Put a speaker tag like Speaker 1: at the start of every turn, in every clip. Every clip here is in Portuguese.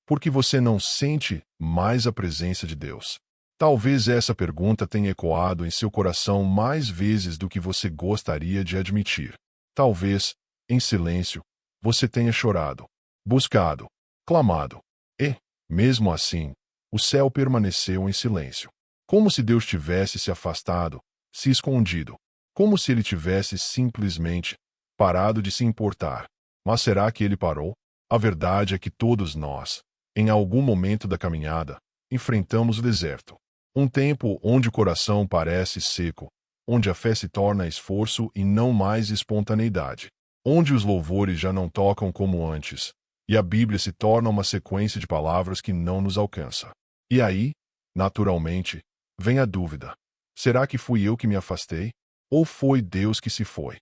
Speaker 1: Por que você não sente mais a presença de Deus? Talvez essa pergunta tenha ecoado em seu coração mais vezes do que você gostaria de admitir. Talvez, em silêncio, você tenha chorado, buscado, clamado. E, mesmo assim, o céu permaneceu em silêncio. Como se Deus tivesse se afastado, se escondido. Como se ele tivesse simplesmente parado de se importar. Mas será que ele parou? A verdade é que todos nós, em algum momento da caminhada, enfrentamos o deserto. Um tempo onde o coração parece seco, onde a fé se torna esforço e não mais espontaneidade. Onde os louvores já não tocam como antes, e a Bíblia se torna uma sequência de palavras que não nos alcança. E aí, naturalmente, vem a dúvida. Será que fui eu que me afastei? Ou foi Deus que se foi?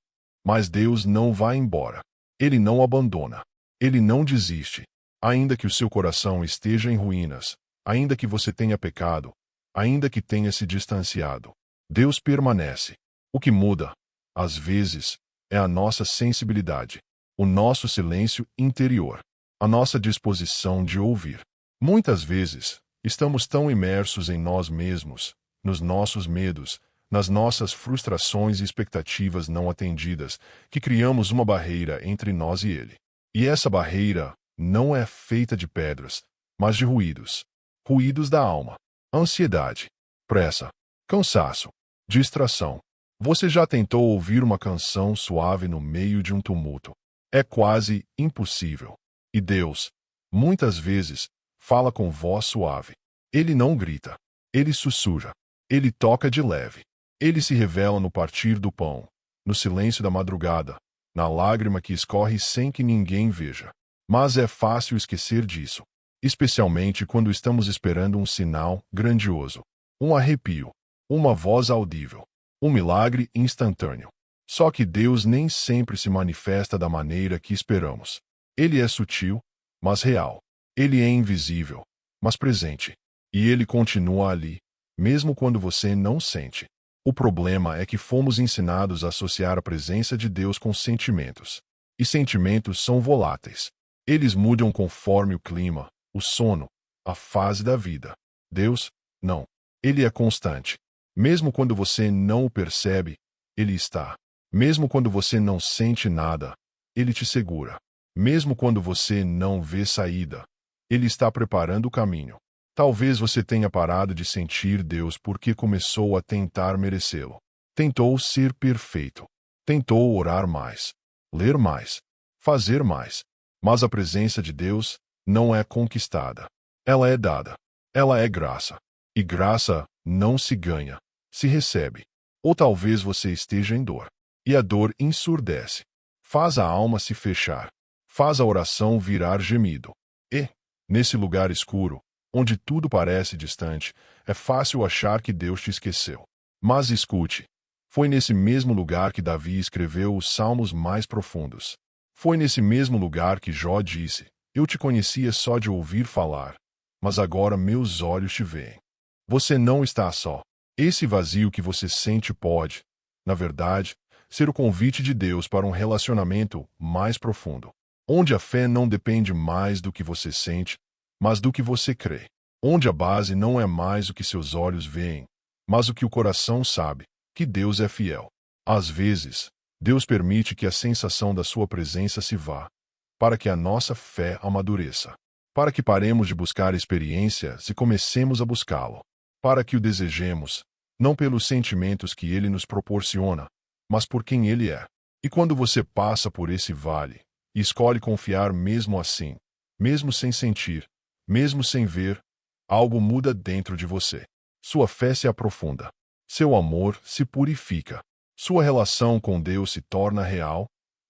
Speaker 1: Mas Deus não vai embora. Ele não abandona. Ele não desiste. Ainda que o seu coração esteja em ruínas, ainda que você tenha pecado, ainda que tenha se distanciado, Deus permanece. O que muda, às vezes, é a nossa sensibilidade, o nosso silêncio interior, a nossa disposição de ouvir. Muitas vezes, estamos tão imersos em nós mesmos, nos nossos medos, nas nossas frustrações e expectativas não atendidas, que criamos uma barreira entre nós e Ele. E essa barreira não é feita de pedras, mas de ruídos. Ruídos da alma. Ansiedade, pressa, cansaço, distração. Você já tentou ouvir uma canção suave no meio de um tumulto? É quase impossível. E Deus, muitas vezes, fala com voz suave. Ele não grita. Ele sussurra. Ele toca de leve. Ele se revela no partir do pão, no silêncio da madrugada, na lágrima que escorre sem que ninguém veja. Mas é fácil esquecer disso, especialmente quando estamos esperando um sinal grandioso, um arrepio, uma voz audível, um milagre instantâneo. Só que Deus nem sempre se manifesta da maneira que esperamos. Ele é sutil, mas real. Ele é invisível, mas presente. E ele continua ali, mesmo quando você não sente. O problema é que fomos ensinados a associar a presença de Deus com sentimentos. E sentimentos são voláteis. Eles mudam conforme o clima, o sono, a fase da vida. Deus, não. Ele é constante. Mesmo quando você não o percebe, Ele está. Mesmo quando você não sente nada, Ele te segura. Mesmo quando você não vê saída, Ele está preparando o caminho. Talvez você tenha parado de sentir Deus porque começou a tentar merecê-lo. Tentou ser perfeito. Tentou orar mais, ler mais, fazer mais. Mas a presença de Deus não é conquistada. Ela é dada. Ela é graça. E graça não se ganha, se recebe. Ou talvez você esteja em dor. E a dor ensurdece. Faz a alma se fechar. Faz a oração virar gemido. E, nesse lugar escuro, onde tudo parece distante, é fácil achar que Deus te esqueceu. Mas escute, foi nesse mesmo lugar que Davi escreveu os salmos mais profundos. Foi nesse mesmo lugar que Jó disse: Eu te conhecia só de ouvir falar, mas agora meus olhos te veem. Você não está só. Esse vazio que você sente pode, na verdade, ser o convite de Deus para um relacionamento mais profundo, onde a fé não depende mais do que você sente, mas do que você crê. Onde a base não é mais o que seus olhos veem, mas o que o coração sabe, que Deus é fiel. Às vezes, Deus permite que a sensação da sua presença se vá, para que a nossa fé amadureça, para que paremos de buscar experiências e comecemos a buscá-lo, para que o desejemos, não pelos sentimentos que ele nos proporciona, mas por quem ele é. E quando você passa por esse vale, e escolhe confiar mesmo assim, mesmo sem sentir, mesmo sem ver, algo muda dentro de você. Sua fé se aprofunda. Seu amor se purifica. Sua relação com Deus se torna real,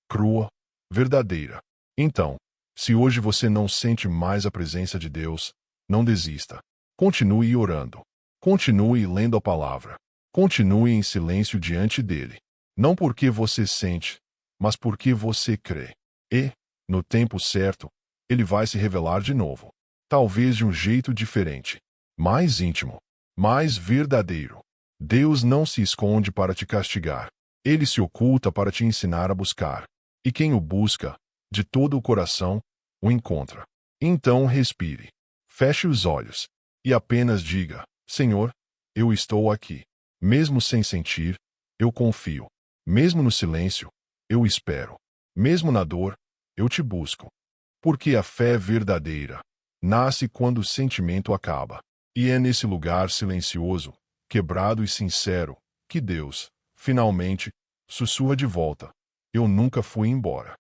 Speaker 1: crua, verdadeira. Então, se hoje você não sente mais a presença de Deus, não desista. Continue orando. Continue lendo a palavra. Continue em silêncio diante dele. Não porque você sente, mas porque você crê. E, no tempo certo, ele vai se revelar de novo. Talvez de um jeito diferente, mais íntimo, mais verdadeiro. Deus não se esconde para te castigar. Ele se oculta para te ensinar a buscar. E quem o busca, de todo o coração, o encontra. Então respire. Feche os olhos. E apenas diga: Senhor, eu estou aqui. Mesmo sem sentir, eu confio. Mesmo no silêncio, eu espero. Mesmo na dor, eu te busco. Porque a fé verdadeira nasce quando o sentimento acaba. E é nesse lugar silencioso, quebrado e sincero, que Deus, finalmente, sussurra de volta: Eu nunca fui embora.